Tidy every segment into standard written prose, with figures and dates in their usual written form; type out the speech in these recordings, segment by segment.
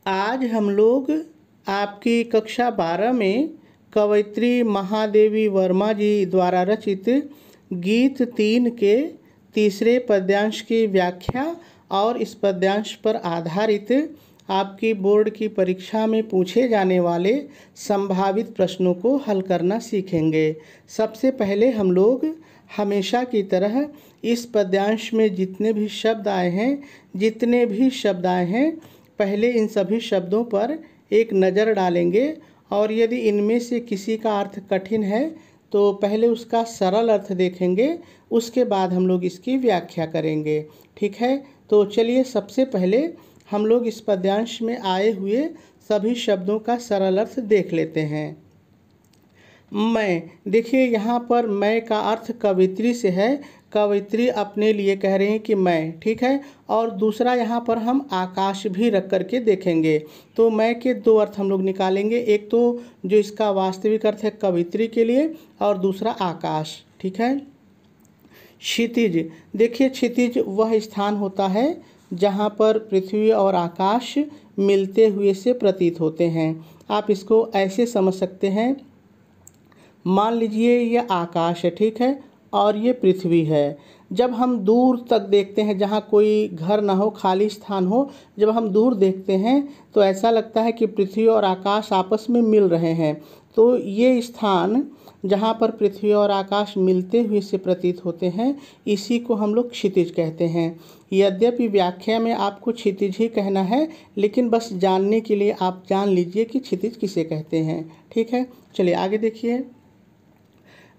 आज हम लोग आपकी कक्षा 12 में कवयित्री महादेवी वर्मा जी द्वारा रचित गीत 3 के तीसरे पद्यांश की व्याख्या और इस पद्यांश पर आधारित आपकी बोर्ड की परीक्षा में पूछे जाने वाले संभावित प्रश्नों को हल करना सीखेंगे। सबसे पहले हम लोग हमेशा की तरह इस पद्यांश में जितने भी शब्द आए हैं पहले इन सभी शब्दों पर एक नज़र डालेंगे और यदि इनमें से किसी का अर्थ कठिन है तो पहले उसका सरल अर्थ देखेंगे, उसके बाद हम लोग इसकी व्याख्या करेंगे। ठीक है, तो चलिए सबसे पहले हम लोग इस पद्यांश में आए हुए सभी शब्दों का सरल अर्थ देख लेते हैं। मैं, देखिए यहाँ पर मैं का अर्थ कवित्री से है। कवित्री अपने लिए कह रहे हैं कि मैं, ठीक है। और दूसरा यहाँ पर हम आकाश भी रख करके देखेंगे तो मैं के दो अर्थ हम लोग निकालेंगे। एक तो जो इसका वास्तविक अर्थ है कवित्री के लिए और दूसरा आकाश, ठीक है। क्षितिज, देखिए क्षितिज वह स्थान होता है जहाँ पर पृथ्वी और आकाश मिलते हुए से प्रतीत होते हैं। आप इसको ऐसे समझ सकते हैं, मान लीजिए ये आकाश है, ठीक है, और ये पृथ्वी है। जब हम दूर तक देखते हैं, जहाँ कोई घर ना हो, खाली स्थान हो, जब हम दूर देखते हैं तो ऐसा लगता है कि पृथ्वी और आकाश आपस में मिल रहे हैं। तो ये स्थान जहाँ पर पृथ्वी और आकाश मिलते हुए से प्रतीत होते हैं, इसी को हम लोग क्षितिज कहते हैं। यद्यपि व्याख्या में आपको क्षितिज ही कहना है, लेकिन बस जानने के लिए आप जान लीजिए कि क्षितिज किसे कहते हैं। ठीक है, चलिए आगे देखिए।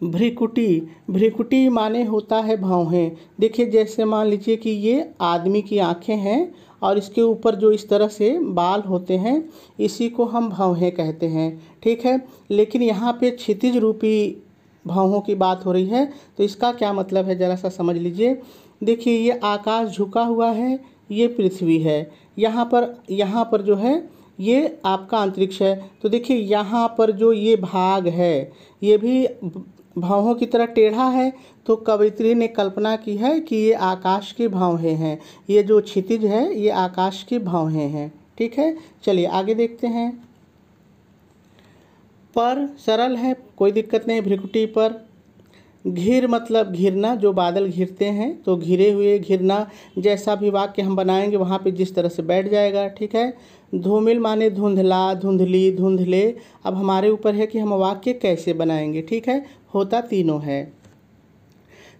भ्रिकुटी, भ्रिकुटी माने होता है भौहें। देखिए जैसे मान लीजिए कि ये आदमी की आंखें हैं और इसके ऊपर जो इस तरह से बाल होते हैं इसी को हम भौहें कहते हैं, ठीक है। लेकिन यहाँ पे क्षितिज रूपी भौहों की बात हो रही है, तो इसका क्या मतलब है ज़रा सा समझ लीजिए। देखिए ये आकाश झुका हुआ है, ये पृथ्वी है, यहाँ पर जो है ये आपका अंतरिक्ष है। तो देखिए यहाँ पर जो ये भाग है ये भी भौहों की तरह टेढ़ा है, तो कवयित्री ने कल्पना की है कि ये आकाश की भौहें हैं। ये जो क्षितिज है ये आकाश की भौहें हैं, ठीक है। चलिए आगे देखते हैं। पर सरल है, कोई दिक्कत नहीं भ्रिकुटी पर। घिर मतलब घिरना, जो बादल घिरते हैं, तो घिरे हुए, घिरना जैसा भी वाक्य हम बनाएंगे वहाँ पे जिस तरह से बैठ जाएगा, ठीक है। धूमिल माने धुंधला, धुंधली, धुंधले। अब हमारे ऊपर है कि हम वाक्य कैसे बनाएंगे, ठीक है। होता तीनों है।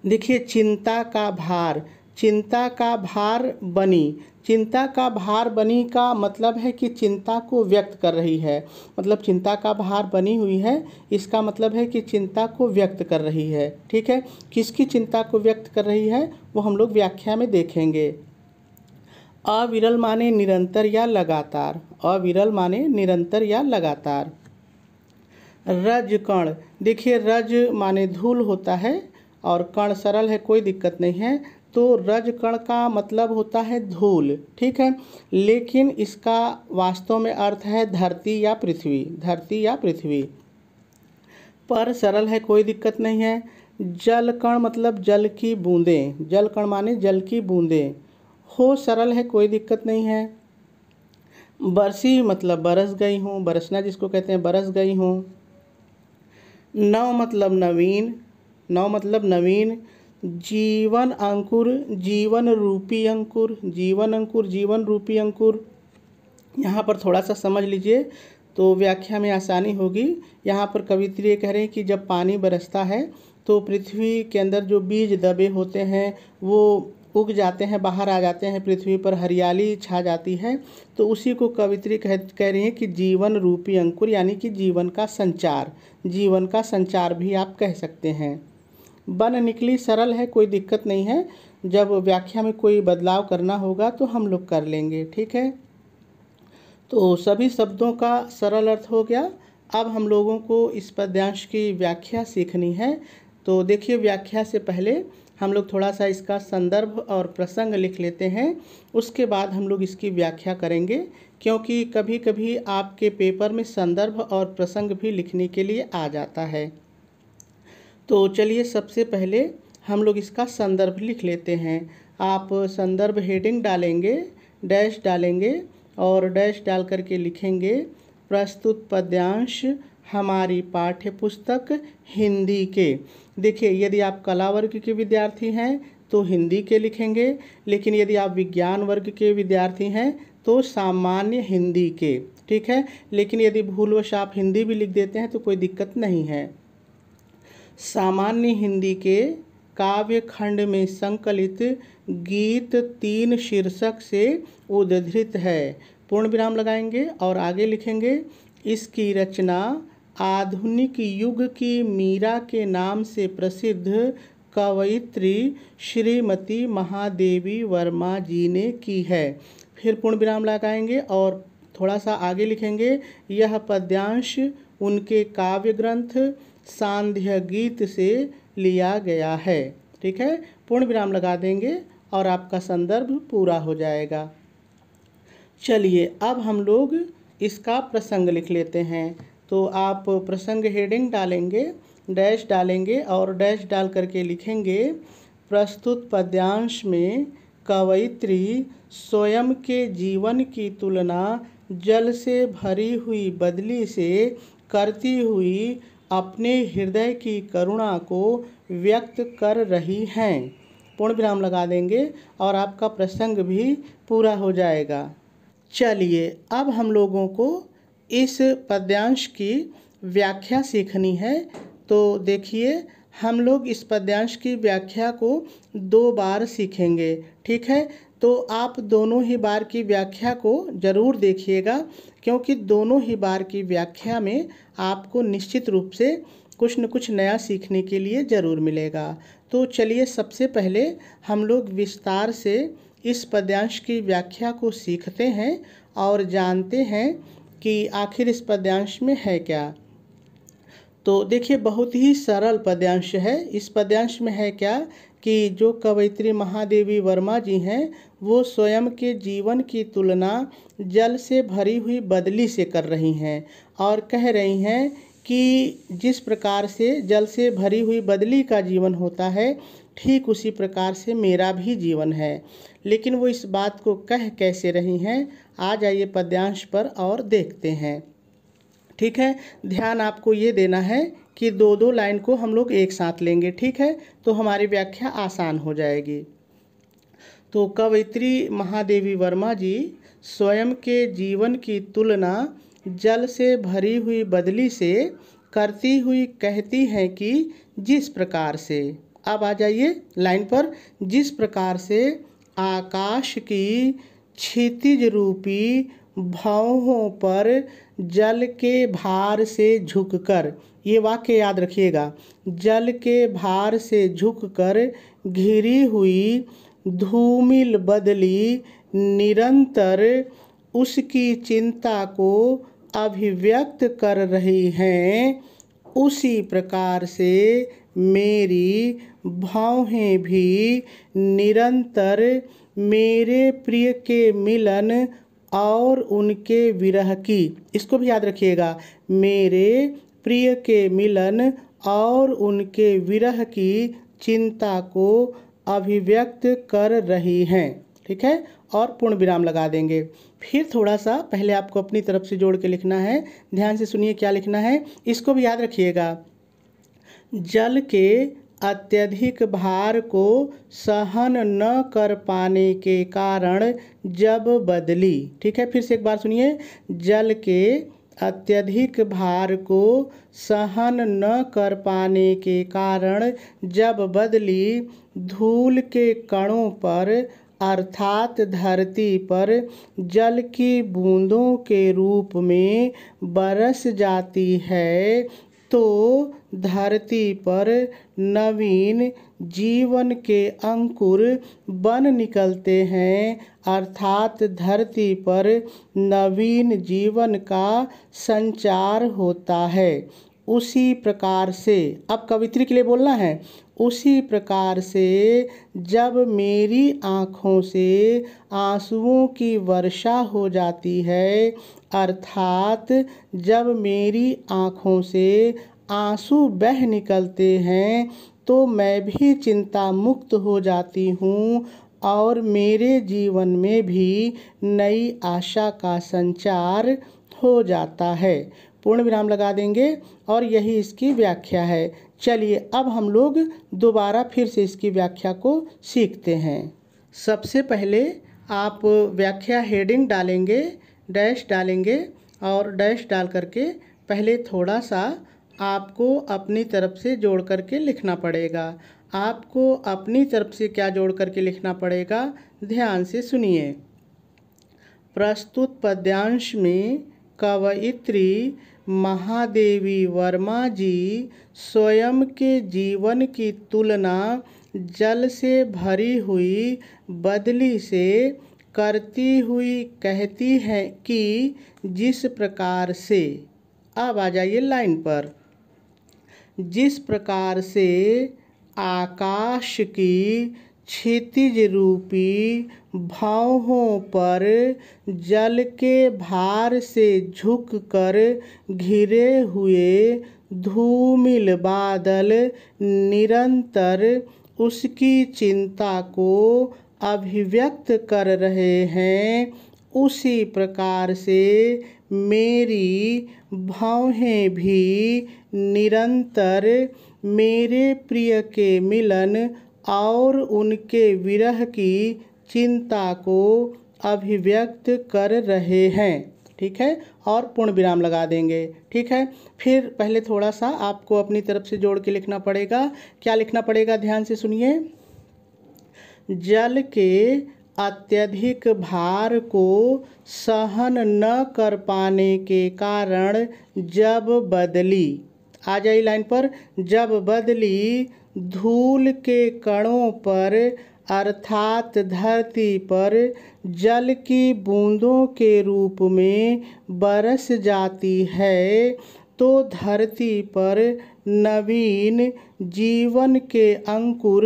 देखिए चिंता का भार, चिंता का भार बनी। चिंता का भार बनी का मतलब है कि चिंता को व्यक्त कर रही है। मतलब चिंता का भार बनी हुई है, इसका मतलब है कि चिंता को व्यक्त कर रही है, ठीक है। किसकी चिंता को व्यक्त कर रही है वो हम लोग व्याख्या में देखेंगे। अविरल माने निरंतर या लगातार, अविरल माने निरंतर या लगातार। रज कण, देखिए रज माने धूल होता है और कण सरल है, कोई दिक्कत नहीं है। तो रज कण का मतलब होता है धूल, ठीक है। लेकिन इसका वास्तव में अर्थ है धरती या पृथ्वी, धरती या पृथ्वी। पर सरल है, कोई दिक्कत नहीं है। जल कण मतलब जल की बूंदें, जल कण माने जल की बूंदें। हो सरल है, कोई दिक्कत नहीं है। बरसी मतलब बरस गई हूँ, बरसना जिसको कहते हैं, बरस गई हूँ। नव मतलब नवीन, नव मतलब नवीन। जीवन अंकुर, जीवन रूपी अंकुर, जीवन अंकुर, जीवन रूपी अंकुर। यहाँ पर थोड़ा सा समझ लीजिए तो व्याख्या में आसानी होगी। यहाँ पर कवित्री ये कह रहे हैं कि जब पानी बरसता है तो पृथ्वी के अंदर जो बीज दबे होते हैं वो उग जाते हैं, बाहर आ जाते हैं, पृथ्वी पर हरियाली छा जाती है। तो उसी को कवित्री कह रही हैं कि जीवन रूपी अंकुर, यानी कि जीवन का संचार, जीवन का संचार भी आप कह सकते हैं। बन निकली सरल है, कोई दिक्कत नहीं है। जब व्याख्या में कोई बदलाव करना होगा तो हम लोग कर लेंगे, ठीक है। तो सभी शब्दों का सरल अर्थ हो गया। अब हम लोगों को इस पद्यांश की व्याख्या सीखनी है। तो देखिए व्याख्या से पहले हम लोग थोड़ा सा इसका संदर्भ और प्रसंग लिख लेते हैं, उसके बाद हम लोग इसकी व्याख्या करेंगे, क्योंकि कभी कभी आपके पेपर में संदर्भ और प्रसंग भी लिखने के लिए आ जाता है। तो चलिए सबसे पहले हम लोग इसका संदर्भ लिख लेते हैं। आप संदर्भ हेडिंग डालेंगे, डैश डालेंगे और डैश डाल करके लिखेंगे प्रस्तुत पद्यांश हमारी पाठ्य पुस्तक हिंदी के। देखिए, यदि आप कला वर्ग के विद्यार्थी हैं तो हिंदी के लिखेंगे, लेकिन यदि आप विज्ञान वर्ग के विद्यार्थी हैं तो सामान्य हिंदी के। ठीक है, लेकिन यदि भूलवश आप हिंदी भी लिख देते हैं तो कोई दिक्कत नहीं है। सामान्य हिंदी के काव्य खंड में संकलित गीत 3 शीर्षक से उद्धृत है। पूर्ण विराम लगाएंगे और आगे लिखेंगे इसकी रचना आधुनिक युग की मीरा के नाम से प्रसिद्ध कवयित्री श्रीमती महादेवी वर्मा जी ने की है। फिर पूर्ण विराम लगाएंगे और थोड़ा सा आगे लिखेंगे यह पद्यांश उनके काव्य ग्रंथ सांध्य गीत से लिया गया है। ठीक है, पूर्ण विराम लगा देंगे और आपका संदर्भ पूरा हो जाएगा। चलिए अब हम लोग इसका प्रसंग लिख लेते हैं। तो आप प्रसंग हेडिंग डालेंगे, डैश डालेंगे और डैश डाल करके लिखेंगे प्रस्तुत पद्यांश में कवयित्री स्वयं के जीवन की तुलना जल से भरी हुई बदली से करती हुई अपने हृदय की करुणा को व्यक्त कर रही हैं। पूर्ण विराम लगा देंगे और आपका प्रसंग भी पूरा हो जाएगा। चलिए अब हम लोगों को इस पद्यांश की व्याख्या सीखनी है। तो देखिए, हम लोग इस पद्यांश की व्याख्या को 2 बार सीखेंगे। ठीक है, तो आप दोनों ही बार की व्याख्या को ज़रूर देखिएगा, क्योंकि दोनों ही बार की व्याख्या में आपको निश्चित रूप से कुछ न कुछ नया सीखने के लिए ज़रूर मिलेगा। तो चलिए सबसे पहले हम लोग विस्तार से इस पद्यांश की व्याख्या को सीखते हैं और जानते हैं कि आखिर इस पद्यांश में है क्या। तो देखिए, बहुत ही सरल पद्यांश है। इस पद्यांश में है क्या कि जो कवयित्री महादेवी वर्मा जी हैं वो स्वयं के जीवन की तुलना जल से भरी हुई बदली से कर रही हैं और कह रही हैं कि जिस प्रकार से जल से भरी हुई बदली का जीवन होता है, ठीक उसी प्रकार से मेरा भी जीवन है। लेकिन वो इस बात को कह कैसे रही हैं, आ जाइए पद्यांश पर और देखते हैं। ठीक है, ध्यान आपको ये देना है कि 2-2 लाइन को हम लोग एक साथ लेंगे। ठीक है, तो हमारी व्याख्या आसान हो जाएगी। तो कवयित्री महादेवी वर्मा जी स्वयं के जीवन की तुलना जल से भरी हुई बदली से करती हुई कहती हैं कि जिस प्रकार से, अब आ जाइए लाइन पर, जिस प्रकार से आकाश की क्षितिज रूपी भौहों पर जल के भार से झुककर, ये वाक्य याद रखिएगा, जल के भार से झुककर घिरी हुई धूमिल बदली निरंतर उसकी चिंता को अभिव्यक्त कर रही हैं, उसी प्रकार से मेरी भौहें भी निरंतर मेरे प्रिय के मिलन और उनके विरह की, इसको भी याद रखिएगा, मेरे प्रिय के मिलन और उनके विरह की चिंता को अभिव्यक्त कर रही हैं। ठीक है, और पूर्ण विराम लगा देंगे। फिर थोड़ा सा पहले आपको अपनी तरफ से जोड़ के लिखना है। ध्यान से सुनिए क्या लिखना है, इसको भी याद रखिएगा। जल के अत्यधिक भार को सहन न कर पाने के कारण जब बदली, ठीक है, फिर से एक बार सुनिए, जल के अत्यधिक भार को सहन न कर पाने के कारण जब बदली धूल के कणों पर अर्थात धरती पर जल की बूंदों के रूप में बरस जाती है, तो धरती पर नवीन जीवन के अंकुर बन निकलते हैं, अर्थात धरती पर नवीन जीवन का संचार होता है। उसी प्रकार से, अब कवित्री के लिए बोलना है, उसी प्रकार से जब मेरी आँखों से आंसुओं की वर्षा हो जाती है, अर्थात जब मेरी आँखों से आंसू बह निकलते हैं, तो मैं भी चिंता मुक्त हो जाती हूँ और मेरे जीवन में भी नई आशा का संचार हो जाता है। पूर्ण विराम लगा देंगे और यही इसकी व्याख्या है। चलिए अब हम लोग दोबारा फिर से इसकी व्याख्या को सीखते हैं। सबसे पहले आप व्याख्या हेडिंग डालेंगे, डैश डालेंगे और डैश डाल करके पहले थोड़ा सा आपको अपनी तरफ से जोड़ करके लिखना पड़ेगा। आपको अपनी तरफ से क्या जोड़ करके लिखना पड़ेगा, ध्यान से सुनिए। प्रस्तुत पद्यांश में कवयित्री महादेवी वर्मा जी स्वयं के जीवन की तुलना जल से भरी हुई बदली से करती हुई कहती है कि जिस प्रकार से, अब आ जाइए लाइन पर, जिस प्रकार से आकाश की क्षितिज रूपी भावों पर जल के भार से झुककर घिरे हुए धूमिल बादल निरंतर उसकी चिंता को अभिव्यक्त कर रहे हैं, उसी प्रकार से मेरी भावें भी निरंतर मेरे प्रिय के मिलन और उनके विरह की चिंता को अभिव्यक्त कर रहे हैं। ठीक है, और पूर्ण विराम लगा देंगे। ठीक है, फिर पहले थोड़ा सा आपको अपनी तरफ से जोड़ के लिखना पड़ेगा। क्या लिखना पड़ेगा, ध्यान से सुनिए। जल के अत्यधिक भार को सहन न कर पाने के कारण जब बदली, आ जाइए लाइन पर, जब बदली धूल के कणों पर अर्थात धरती पर जल की बूंदों के रूप में बरस जाती है, तो धरती पर नवीन जीवन के अंकुर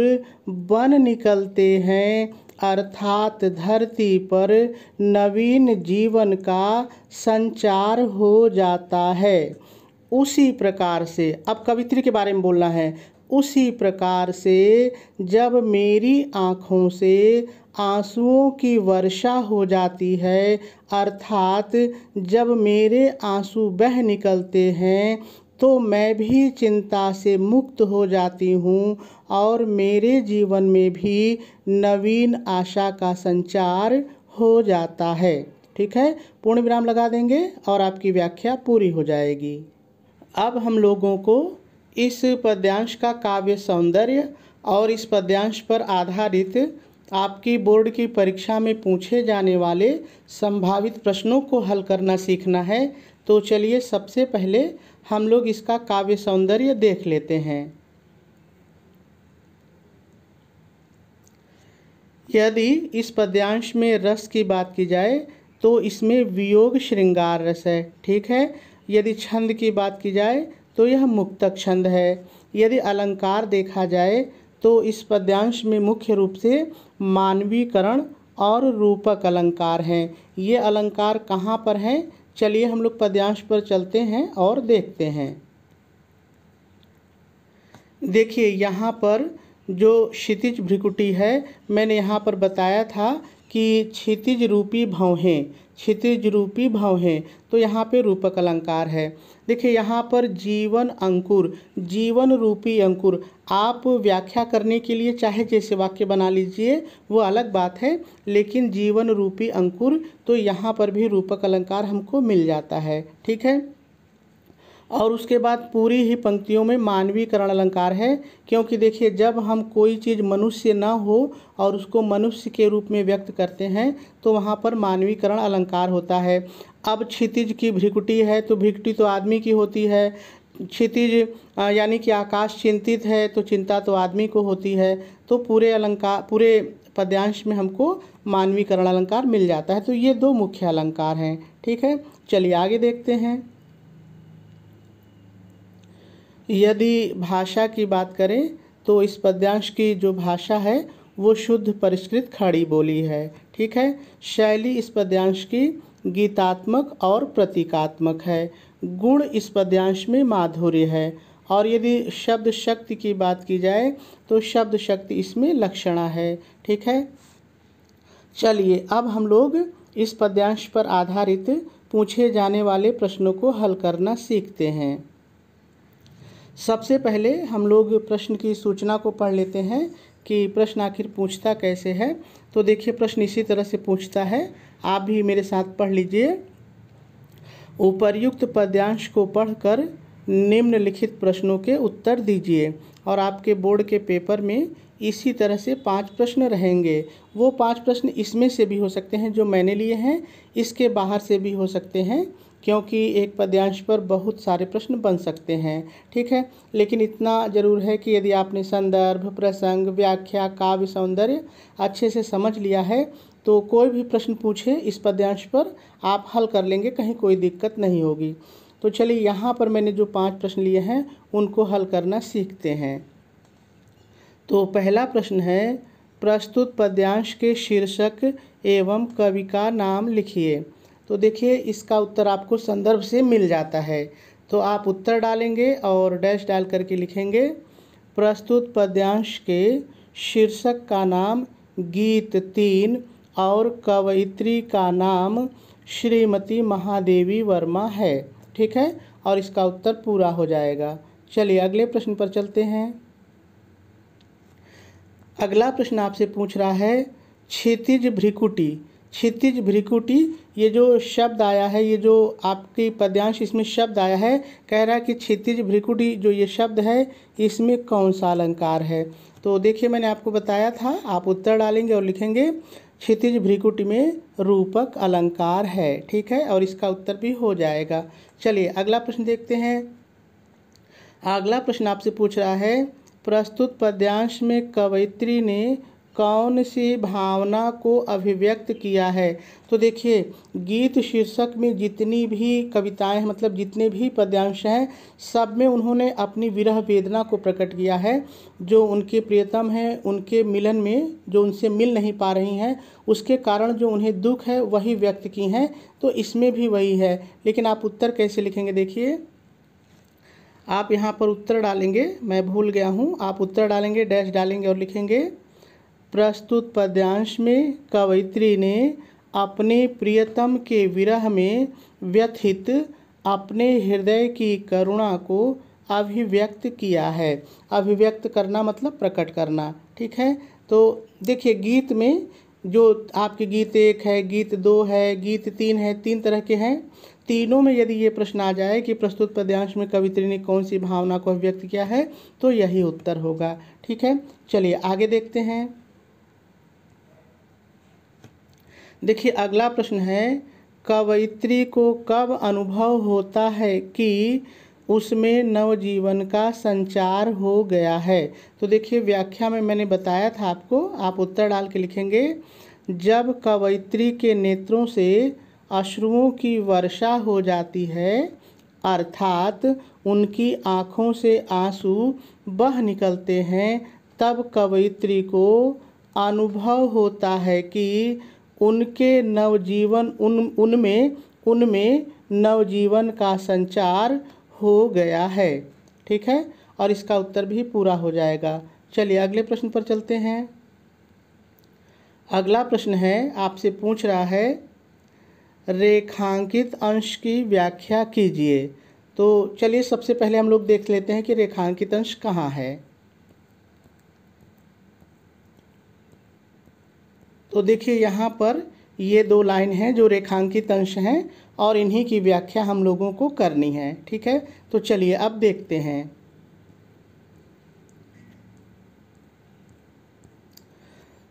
बन निकलते हैं, अर्थात धरती पर नवीन जीवन का संचार हो जाता है। उसी प्रकार से, अब कवित्री के बारे में बोलना है, उसी प्रकार से जब मेरी आँखों से आंसुओं की वर्षा हो जाती है, अर्थात जब मेरे आंसू बह निकलते हैं, तो मैं भी चिंता से मुक्त हो जाती हूँ और मेरे जीवन में भी नवीन आशा का संचार हो जाता है। ठीक है, पूर्ण विराम लगा देंगे और आपकी व्याख्या पूरी हो जाएगी। अब हम लोगों को इस पद्यांश का काव्य सौंदर्य और इस पद्यांश पर आधारित आपकी बोर्ड की परीक्षा में पूछे जाने वाले संभावित प्रश्नों को हल करना सीखना है। तो चलिए सबसे पहले हम लोग इसका काव्य सौंदर्य देख लेते हैं। यदि इस पद्यांश में रस की बात की जाए तो इसमें वियोग श्रृंगार रस है। ठीक है, यदि छंद की बात की जाए तो यह मुक्तक छंद है। यदि अलंकार देखा जाए तो इस पद्यांश में मुख्य रूप से मानवीकरण और रूपक अलंकार हैं। ये अलंकार कहाँ पर हैं, चलिए हम लोग पद्यांश पर चलते हैं और देखते हैं। देखिए यहाँ पर जो क्षितिज भ्रिकुटी है, मैंने यहाँ पर बताया था कि क्षितिज रूपी भौहें, क्षितिज रूपी भौहें, तो यहाँ पे रूपक अलंकार है। देखिए यहाँ पर जीवन अंकुर, जीवन रूपी अंकुर, आप व्याख्या करने के लिए चाहे जैसे वाक्य बना लीजिए, वो अलग बात है, लेकिन जीवन रूपी अंकुर, तो यहाँ पर भी रूपक अलंकार हमको मिल जाता है। ठीक है, और उसके बाद पूरी ही पंक्तियों में मानवीकरण अलंकार है, क्योंकि देखिए जब हम कोई चीज़ मनुष्य ना हो और उसको मनुष्य के रूप में व्यक्त करते हैं तो वहाँ पर मानवीकरण अलंकार होता है। अब क्षितिज की भ्रिकुटी है तो भ्रिकुटी तो आदमी की होती है, क्षितिज यानी कि आकाश चिंतित है तो चिंता तो आदमी को होती है, तो पूरे अलंकार, पूरे पद्यांश में हमको मानवीकरण अलंकार मिल जाता है। तो ये दो मुख्य अलंकार हैं। ठीक है, चलिए आगे देखते हैं। यदि भाषा की बात करें तो इस पद्यांश की जो भाषा है वो शुद्ध परिष्कृत खड़ी बोली है। ठीक है, शैली इस पद्यांश की गीतात्मक और प्रतीकात्मक है। गुण इस पद्यांश में माधुर्य है। और यदि शब्द शक्ति की बात की जाए तो शब्द शक्ति इसमें लक्षणा है। ठीक है, चलिए अब हम लोग इस पद्यांश पर आधारित पूछे जाने वाले प्रश्नों को हल करना सीखते हैं। सबसे पहले हम लोग प्रश्न की सूचना को पढ़ लेते हैं कि प्रश्न आखिर पूछता कैसे है। तो देखिए प्रश्न इसी तरह से पूछता है, आप भी मेरे साथ पढ़ लीजिए। उपर्युक्त पद्यांश को पढ़कर निम्नलिखित प्रश्नों के उत्तर दीजिए। और आपके बोर्ड के पेपर में इसी तरह से 5 प्रश्न रहेंगे। वो 5 प्रश्न इसमें से भी हो सकते हैं जो मैंने लिए हैं, इसके बाहर से भी हो सकते हैं, क्योंकि एक पद्यांश पर बहुत सारे प्रश्न बन सकते हैं। ठीक है, लेकिन इतना ज़रूर है कि यदि आपने संदर्भ, प्रसंग, व्याख्या, काव्य सौंदर्य अच्छे से समझ लिया है तो कोई भी प्रश्न पूछे इस पद्यांश पर आप हल कर लेंगे, कहीं कोई दिक्कत नहीं होगी। तो चलिए यहाँ पर मैंने जो 5 प्रश्न लिए हैं उनको हल करना सीखते हैं। तो पहला प्रश्न है, प्रस्तुत पद्यांश के शीर्षक एवं कवि का नाम लिखिए। तो देखिए इसका उत्तर आपको संदर्भ से मिल जाता है। तो आप उत्तर डालेंगे और डैश डाल करके लिखेंगे, प्रस्तुत पद्यांश के शीर्षक का नाम गीत 3 और कवयित्री का नाम श्रीमती महादेवी वर्मा है। ठीक है, और इसका उत्तर पूरा हो जाएगा। चलिए अगले प्रश्न पर चलते हैं। अगला प्रश्न आपसे पूछ रहा है, क्षितिज भ्रिकुटी। क्षितिज भ्रिकुटी ये जो शब्द आया है, ये जो आपकी पद्यांश इसमें शब्द आया है, कह रहा है कि क्षितिज भ्रिकुटी जो ये शब्द है इसमें कौन सा अलंकार है। तो देखिए मैंने आपको बताया था, आप उत्तर डालेंगे और लिखेंगे क्षितिज भ्रिकुटी में रूपक अलंकार है। ठीक है, और इसका उत्तर भी हो जाएगा। चलिए अगला प्रश्न देखते हैं। अगला प्रश्न आपसे पूछ रहा है, प्रस्तुत पद्यांश में कवयित्री ने कौन सी भावना को अभिव्यक्त किया है। तो देखिए गीत शीर्षक में जितनी भी कविताएं हैं, मतलब जितने भी पद्यांश हैं, सब में उन्होंने अपनी विरह वेदना को प्रकट किया है। जो उनके प्रियतम हैं उनके मिलन में जो उनसे मिल नहीं पा रही हैं उसके कारण जो उन्हें दुख है वही व्यक्त की हैं। तो इसमें भी वही है, लेकिन आप उत्तर कैसे लिखेंगे। देखिए आप यहाँ पर उत्तर डालेंगे, मैं भूल गया हूँ, आप उत्तर डालेंगे, डैश डालेंगे और लिखेंगे, प्रस्तुत पद्यांश में कवयित्री ने अपने प्रियतम के विरह में व्यथित अपने हृदय की करुणा को अभिव्यक्त किया है। अभिव्यक्त करना मतलब प्रकट करना। ठीक है, तो देखिए गीत में जो आपके गीत 1 है, गीत 2 है, गीत 3 है, 3 तरह के हैं। तीनों में यदि ये प्रश्न आ जाए कि प्रस्तुत पद्यांश में कवयित्री ने कौन सी भावना को अभिव्यक्त किया है तो यही उत्तर होगा। ठीक है, चलिए आगे देखते हैं। देखिए अगला प्रश्न है, कवयित्री को कब अनुभव होता है कि उसमें नवजीवन का संचार हो गया है। तो देखिए व्याख्या में मैंने बताया था आपको, आप उत्तर डाल के लिखेंगे, जब कवयित्री के नेत्रों से अश्रुओं की वर्षा हो जाती है, अर्थात उनकी आँखों से आंसू बह निकलते हैं, तब कवयित्री को अनुभव होता है कि उनके नवजीवन उनमें नवजीवन का संचार हो गया है। ठीक है, और इसका उत्तर भी पूरा हो जाएगा। चलिए अगले प्रश्न पर चलते हैं। अगला प्रश्न है, आपसे पूछ रहा है, रेखांकित अंश की व्याख्या कीजिए। तो चलिए सबसे पहले हम लोग देख लेते हैं कि रेखांकित अंश कहाँ है। तो देखिए यहाँ पर ये 2 लाइन हैं जो रेखांकित अंश हैं और इन्हीं की व्याख्या हम लोगों को करनी है। ठीक है, तो चलिए अब देखते हैं।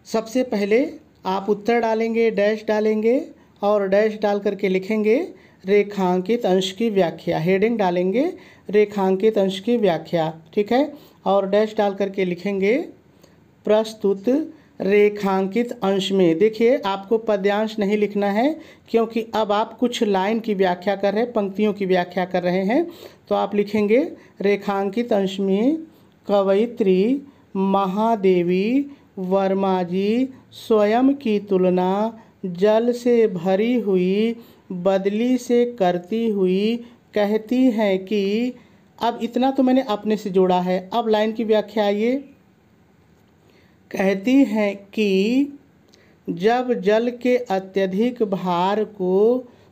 सबसे पहले आप उत्तर डालेंगे, डैश डालेंगे और डैश डाल करके लिखेंगे रेखांकित अंश की व्याख्या। हेडिंग डालेंगे रेखांकित अंश की व्याख्या। ठीक है, और डैश डाल करके लिखेंगे प्रस्तुत रेखांकित अंश में। देखिए आपको पद्यांश नहीं लिखना है, क्योंकि अब आप कुछ लाइन की व्याख्या कर रहे हैं, पंक्तियों की व्याख्या कर रहे हैं। तो आप लिखेंगे रेखांकित अंश में कवयित्री महादेवी वर्मा जी स्वयं की तुलना जल से भरी हुई बदली से करती हुई कहती हैं कि, अब इतना तो मैंने अपने से जोड़ा है, अब लाइन की व्याख्या आइए। कहती हैं कि जब जल के अत्यधिक भार को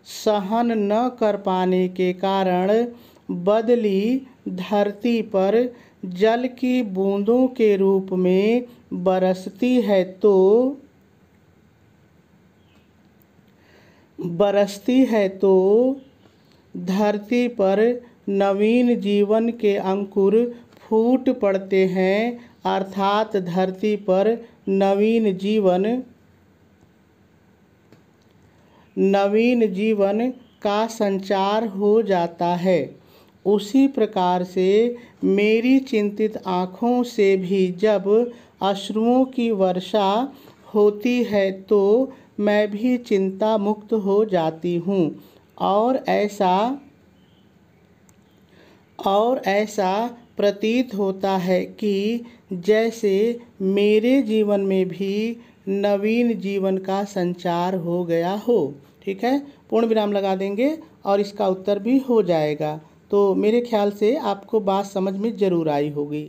सहन न कर पाने के कारण बदली धरती पर जल की बूंदों के रूप में बरसती है तो धरती पर नवीन जीवन के अंकुर फूट पड़ते हैं, अर्थात धरती पर नवीन जीवन का संचार हो जाता है। उसी प्रकार से मेरी चिंतित आँखों से भी जब अश्रुओं की वर्षा होती है तो मैं भी चिंता मुक्त हो जाती हूँ और ऐसा प्रतीत होता है कि जैसे मेरे जीवन में भी नवीन जीवन का संचार हो गया हो। ठीक है, पूर्ण विराम लगा देंगे और इसका उत्तर भी हो जाएगा। तो मेरे ख्याल से आपको बात समझ में ज़रूर आई होगी।